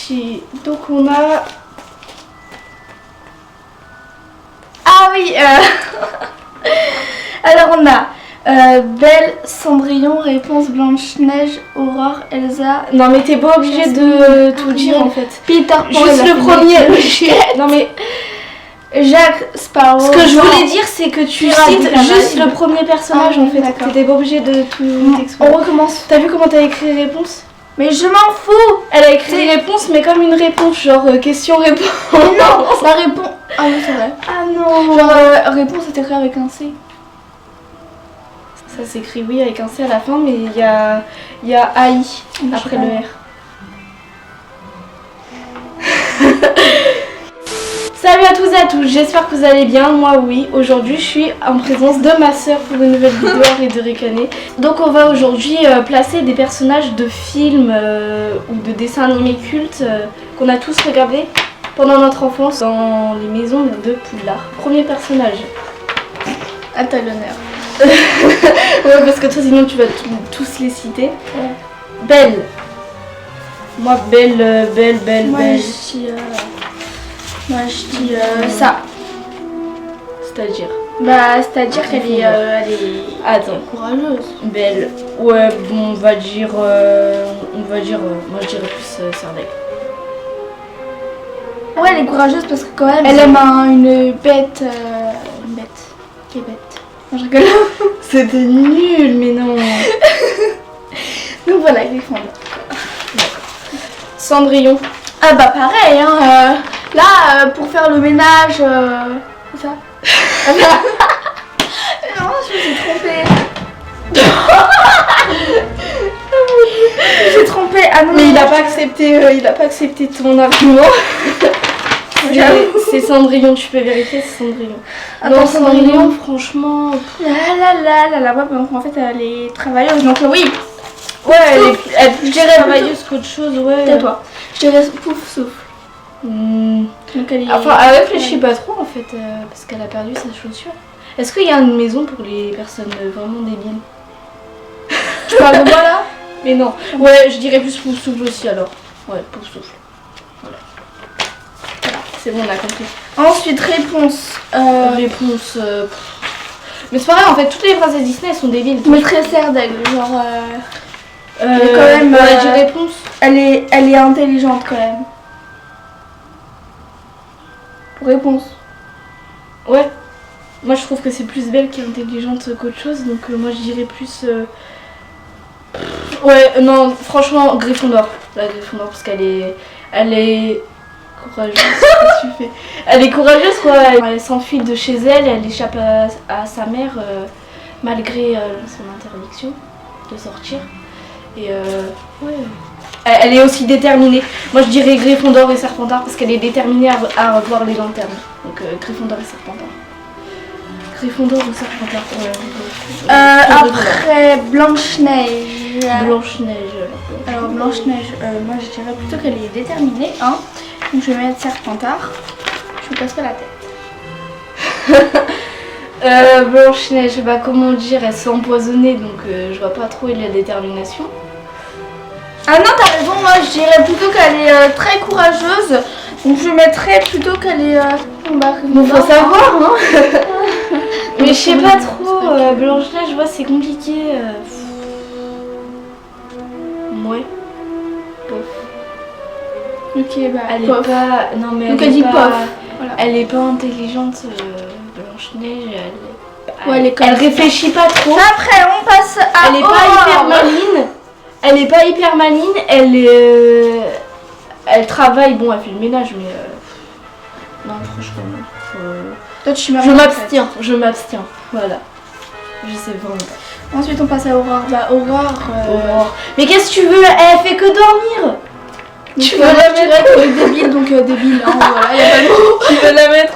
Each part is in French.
réfléchis. Donc on a... Ah oui Alors on a Belle, Cendrillon, Réponse, Blanche-Neige, Aurore, Elsa... Non mais t'es pas obligé de tout dire en fait. Peter Pan, Juste le premier. Non mais Jacques Sparrow. ce que je voulais dire c'est que tu Pirates cites du Caraïbes. juste le premier personnage Ah, en fait. d'accord. T'étais pas obligé de tout On t'expliquer. recommence. T'as vu comment t'as écrit réponse? Mais je m'en fous. Elle a écrit réponse mais comme une réponse genre question-réponse. Mais non, la réponse... Ah oui, c'est vrai. Ah non. Genre, réponse est écrit avec un C. Ça s'écrit oui avec un C à la fin mais il y a AI après le R. Salut à tous et à tous, j'espère que vous allez bien, moi oui. Aujourd'hui je suis en présence de ma soeur pour une nouvelle vidéo et de ricaner. Donc on va aujourd'hui placer des personnages de films ou de dessins animés cultes qu'on a tous regardés pendant notre enfance dans les maisons de Poudlard. Premier personnage. À ta l'honneur. Ouais parce que toi sinon tu vas tous les citer. Ouais. Belle. Moi Belle, Belle. Moi je dis ça. C'est-à-dire. Bah c'est-à-dire qu'elle est, elle est Attends. courageuse. Belle. Ouais, bon, on va dire, moi je dirais plus Serdaigle. Ouais, elle est courageuse parce que quand même Elle elle aime aime une bête qui est bête. Non, je rigole. C'était nul, mais non. Donc voilà, Gryffondor. Cendrillon. Ah bah pareil hein. Là pour faire le ménage, c'est ça. Non, je me suis trompée. Je me suis trompée. Ah non. Mais il a pas accepté ton argument. C'est Cendrillon, tu peux vérifier, c'est Cendrillon. Attends, Non, Cendrillon. franchement. La ouais, en fait elle est travailleuse donc oui. Ouais, elle est plus Je dirais travailleuse qu'autre chose, ouais. Tais-toi. Je dirais pouf souffle. Donc elle est... Enfin, elle réfléchit pas trop en fait, parce qu'elle a perdu sa chaussure. Est-ce qu'il y a une maison pour les personnes vraiment débiles? Tu parles de moi là? Mais non. Ouais, je dirais plus pouf souffle aussi alors. Ouais, pouf souffle. Voilà. C'est bon, on a compris. Ensuite, réponse. Réponse. Mais c'est pareil, en fait, toutes les phrases Disney elles sont débiles. Mais très Serdaigle, genre. quand même, on a dit réponse. Elle est intelligente quand même. Pour réponse. Ouais. Moi je trouve que c'est plus Belle qui est intelligente qu'autre chose, donc moi je dirais plus. Ouais, non, franchement, Gryffondor. La Gryffondor, parce qu'elle est. Elle est. Courageuse, qu'est-ce que tu fais? Elle est courageuse quoi, elle s'enfuit de chez elle, elle échappe à sa mère malgré son interdiction de sortir. Et ouais. Elle est aussi déterminée. Moi je dirais Gryffondor et Serpentard parce qu'elle est déterminée à revoir les lanternes. Donc Gryffondor et Serpentard. Gryffondor ou Serpentard, ouais. Après Blanche-Neige. Blanche-Neige. Alors Blanche-Neige, moi je dirais plutôt qu'elle est déterminée, hein. Donc je vais mettre Serpentard. Je me casse pas la tête. Blanche-Neige, bah comment dire, elle s'est empoisonnée donc je vois pas trop la détermination. Ah non, t'as raison, moi je dirais plutôt qu'elle est très courageuse. Donc je mettrais plutôt qu'elle est... Bon, faut savoir, hein. Mais je sais pas trop, Blanche-Neige, je vois, c'est compliqué. Ouais. Pof. Ok, bah Elle est pof. pas... Non mais Donc elle elle dit est pas... pof. Voilà. Elle est pas intelligente, Blanche-Neige. Ouais, elle réfléchit pas trop. Après, on passe à Elle est pas hyper maline. Elle est pas hyper maline. Elle est... Elle travaille, bon, elle fait le ménage, mais... Non, franchement, non. Toi, tu Je m'abstiens, voilà. Je sais vraiment pas. Ensuite, on passe à Aurore. Bah, Aurore... Aurore. Mais qu'est-ce que tu veux? Elle fait que dormir. Tu veux la mettre débile, donc débile, hein, voilà, y a pas de mots. Tu veux la mettre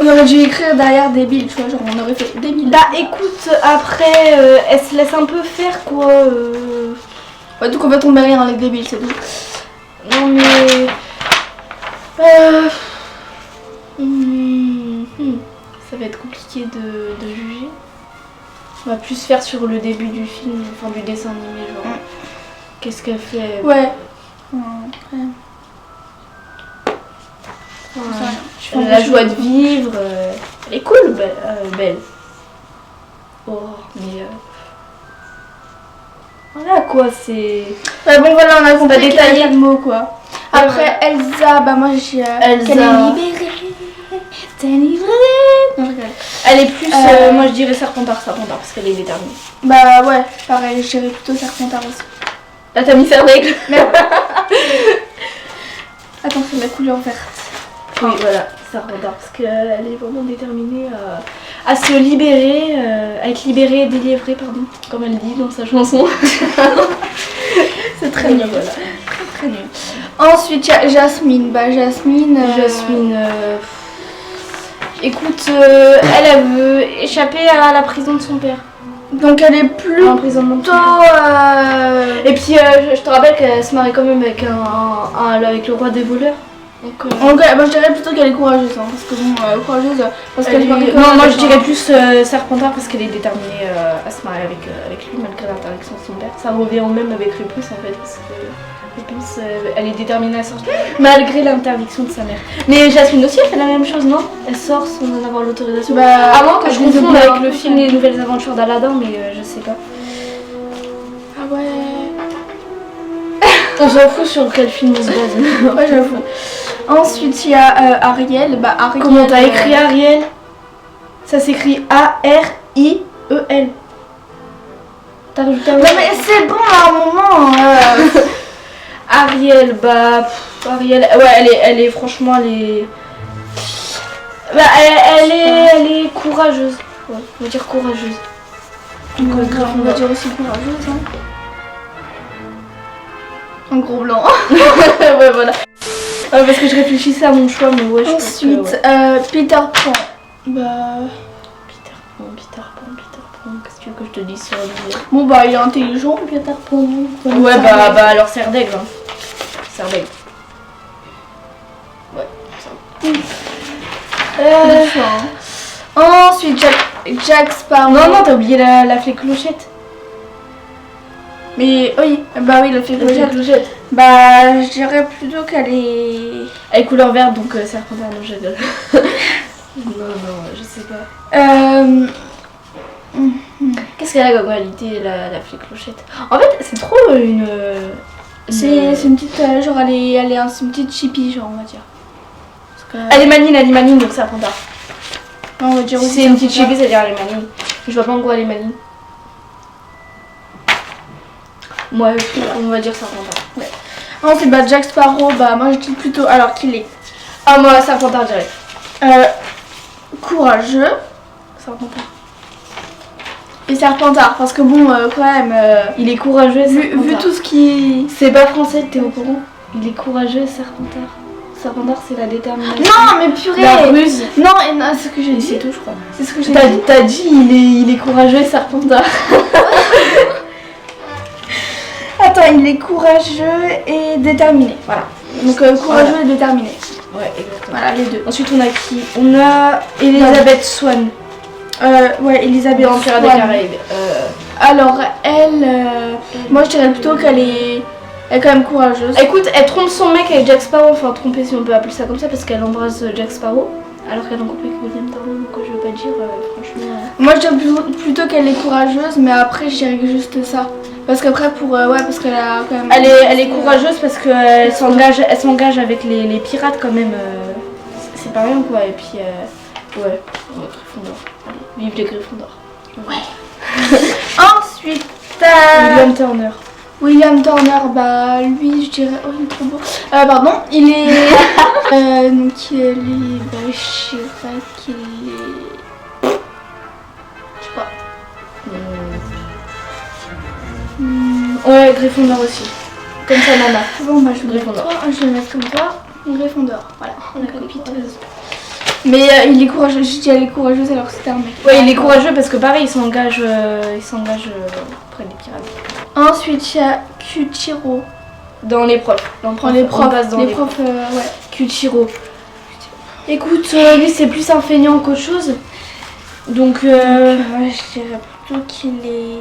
On aurait dû écrire derrière débile, tu vois, genre on aurait fait débile. Bah écoute, après, elle se laisse un peu faire quoi. Ouais, donc on va tomber rien dans les débiles, c'est tout. Non mais... Ça va être compliqué de juger. On va plus faire sur le début du film, enfin du dessin animé, genre. Qu'est-ce qu'elle fait? Ouais. j'en sais rien. Je fais Elle un a la peu joie de vivre. Elle est cool, Belle. Oh, mais... Voilà quoi, c'est... Ouais, bon voilà, on a compris pas qu'il y a détaillé. pas de mots quoi. Après Elsa, bah moi j'ai Elsa. qu'elle est libérée. Délivrée. Non, je rigole. Elle est plus, moi je dirais Serpentard, parce qu'elle est déterminée. Bah ouais, pareil, je dirais plutôt Serpentard aussi. Là t'as mis Serdaigle. Attends, c'est la couleur verte. Oui, voilà, Serpentard, parce qu'elle est vraiment déterminée à se libérer, à être libérée et délivrée, pardon, comme elle dit dans sa chanson. C'est très nul. Voilà. Très nul. Ensuite, il y a Jasmine. Bah Jasmine... Jasmine, écoute, elle veut échapper à la prison de son père. Donc elle est plus... L'emprisonnement de son père. Et puis, je te rappelle qu'elle se marie quand même avec, avec le roi des voleurs. Donc, bah, je dirais plutôt qu'elle est courageuse, hein, parce que bon, courageuse, parce qu'elle non, moi je dirais plus Serpentard parce qu'elle est déterminée à se marier avec lui malgré l'interdiction de son père. Ça revient au même avec Rupus en fait, parce que Rupus, elle est déterminée à sortir malgré l'interdiction de sa mère. Mais Jasmine aussi elle fait la même chose, non? Elle sort sans en avoir l'autorisation. Bah, Avant que je elle confonde les avec oblige le un film peu, Les Nouvelles Aventures d'Aladin, mais je sais pas. Ah ouais... On s'en fout sur quel film on se base. Ouais, j'avoue. Ensuite, il y a Ariel. Bah, Ariel. Comment t'as écrit Ariel? Ça s'écrit A-R-I-E-L. T'as rajouté un... Non mais c'est bon à un moment. Ariel, bah... Ariel, ouais, elle est franchement, elle est... Bah, elle est courageuse. Ouais, on va dire courageuse. On va dire aussi courageuse. Hein. Un gros blanc. Ouais, voilà. Parce que je réfléchissais à mon choix, mais ouais, je pense Ensuite, que, Peter Pan. Bah... Peter Pan, qu'est-ce que tu veux que je te dise sur lui? Bon bah il est intelligent, Peter Pan. Ouais, bah alors Serdaigle. Hein. Serdaigle. Ouais, Ensuite, Jack Sparrow. Non, t'as oublié la fée clochette. Mais oui, bah oui, la fée clochette. Bah je dirais plutôt qu'elle est... Elle est couleur verte, donc Serpentard, non, je rigole. non, je sais pas. Qu'est-ce qu'elle a comme qualité, la fée clochette? En fait, c'est trop une... C'est une petite... genre elle est une petite chippie, genre on va dire. Elle est maligne, donc Serpentard. Non, on va dire Si aussi c'est une petite Serpentard. chippie, c'est-à-dire elle est maligne. Je vois pas en quoi elle est maligne. Ouais, on va dire Serpentard. Ouais. Ensuite, bah Jack Sparrow, bah moi je dis plutôt... Alors qu'il est... Ah, moi, Serpentard direct. Courageux. Serpentard. Et Serpentard, parce que bon, quand même... Il est courageux, Serpentard. vu tout ce qui... C'est pas français, t'es au courant? Il est courageux, Serpentard. Serpentard, c'est la détermination. Non, mais purée. La ruse. Non, et non, c'est ce que j'ai dit. C'est tout, je crois. C'est ce que j'ai dit. T'as dit, il est courageux, Serpentard. Attends, il est courageux et déterminé. Voilà. Donc courageux et déterminé. Ouais, exactement. Voilà, les deux. Ensuite, on a qui? On a Elisabeth Swann. Ouais, Elisabeth Dans Pirates des Swann. Caraïbes. Alors, elle... moi, je dirais plutôt qu'elle est quand même courageuse. Écoute, elle trompe son mec avec Jack Sparrow. Enfin, tromper si on peut appeler ça comme ça, parce qu'elle embrasse Jack Sparrow. Alors qu'elle est en couple avec William Darwin, donc je veux pas dire, franchement... Moi, je dirais plutôt qu'elle est courageuse, mais après, je dirais juste ça. Parce qu'après, parce qu'elle a quand même... Elle est courageuse parce qu'elle s'engage avec les pirates quand même. C'est pas rien quoi. Et puis, ouais, Gryffondor. Allez, vive les Gryffondor. Ouais. Ensuite, William Turner, bah lui, je dirais... Oh, il est trop beau. Pardon, il est... donc, il est... Bah, je sais pas qu'il est... Je sais pas. Ouais, Gryffondor aussi. Comme ça, Nana. Bon, bah, je vais Gryffondor. le mettre comme toi. Gryffondor, voilà. On a copiteuse. Mais il est courageux, je dis elle est courageuse alors que c'était un mec. Ouais, il est courageux parce que pareil, il s'engage auprès des pirates. Ensuite, il y a Kuchiro. Dans les profs. Les profs, ouais. Kuchiro. Écoute, lui c'est plus un feignant qu'autre chose. Donc, ouais, je dirais plutôt qu'il est...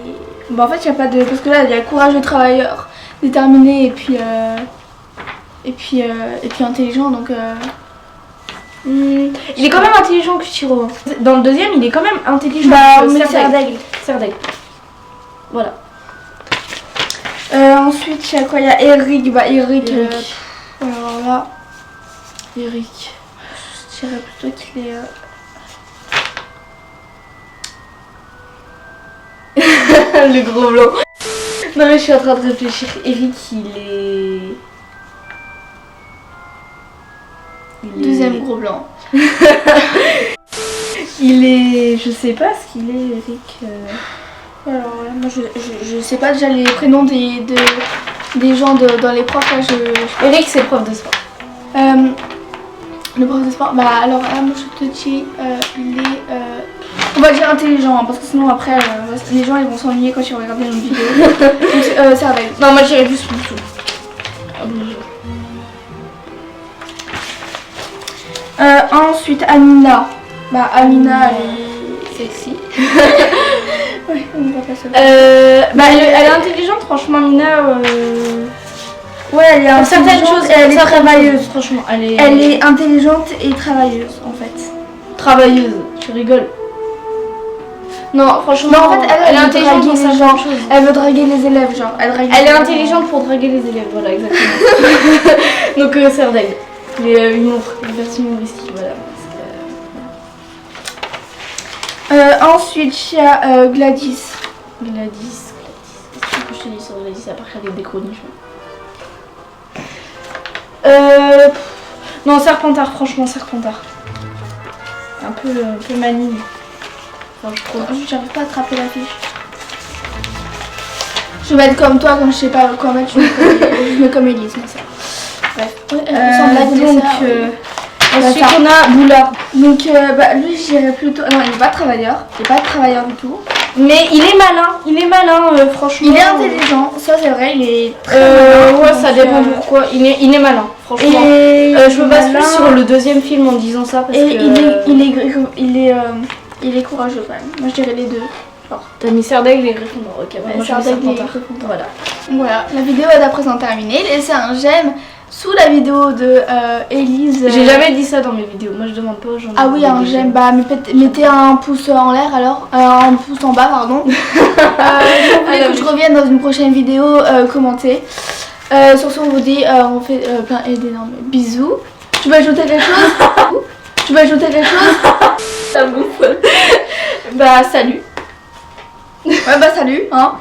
Bah en fait, il n'y a pas de... Parce que là, il y a courageux travailleur, déterminé et puis intelligent, donc... Il est quand même intelligent que Chiro. Dans le deuxième, il est quand même intelligent. Bah, on met Serdaigle. Serdaigle. Voilà. Ensuite, il y a quoi? Il y a Eric. Bah, Eric. Alors là, Eric. je dirais plutôt qu'il est. Le gros blanc. Non, mais je suis en train de réfléchir. Eric, il est. Deuxième gros blanc. Il est. Je sais pas ce qu'il est, Eric. Alors là, moi je sais pas déjà les prénoms des gens dans les profs. Là, Eric, c'est prof de sport. Le prof de sport, bah alors là, moi je te dis, il est. On va dire intelligent, hein, parce que sinon après, les gens ils vont s'ennuyer quand ils vont regarder une vidéo. Donc c'est avec. Non, moi j'irais juste Moussou. Ensuite, Amina. Bah, Amina, elle est Sexy. ouais, on va passer là. Bah, elle est intelligente, franchement, Mina. Ouais, elle est Pour certaines choses, elle est travailleuse. Franchement, Elle est intelligente et travailleuse en fait. travailleuse. Tu rigoles. Non, franchement, Non, en fait, elle est veut intelligente draguer dans les certaines gens. choses. Elle veut draguer les élèves, genre. Elle est intelligente pour draguer les élèves, voilà, exactement. Donc, Serdaigle. Les humour, les versions humoristiques, voilà. Ensuite, il y a Gladys. Gladys. Qu'est-ce que je te dis sur Gladys à part regarder des chroniques? Non, Serpentard, franchement, Serpentard. Un peu maligne. Enfin, je trouve. J'arrive pas à attraper la fiche. Je vais être comme toi quand je sais pas quoi mettre, je mets comme Elise, mais ça. Bref. Sans blague, Donc, ça, ensuite on a Boulard. Donc bah, lui je dirais plutôt. Non, il est pas travailleur. Il est pas travailleur du tout. Mais il est malin, franchement. Il est intelligent, ça c'est vrai, il est très malin. Ouais, donc, ça dépend pourquoi. Il est malin, franchement. Et Je me base plus sur le deuxième film en disant ça parce et que. il est courageux quand même. Moi je dirais les deux. T'as mis Serdaigle et Gryffondor, ok. Bah, moi je mets Serdaigle et Serpentard. Gryffondor. Voilà. Voilà, la vidéo est à présent terminée. Laissez un j'aime sous la vidéo de Elise. J'ai jamais dit ça dans mes vidéos. Moi je demande pas aux gens. Ah oui, un j'aime. Bah mettez un pouce en l'air alors. Un pouce en bas, pardon. Si vous voulez que je revienne dans une prochaine vidéo, commentez. Sur ce, on vous dit, on fait plein et d'énormes bisous. Tu veux ajouter quelque chose? Tu veux ajouter quelque chose? Ça bouffe. Bah salut. Ouais, bah salut. Hein,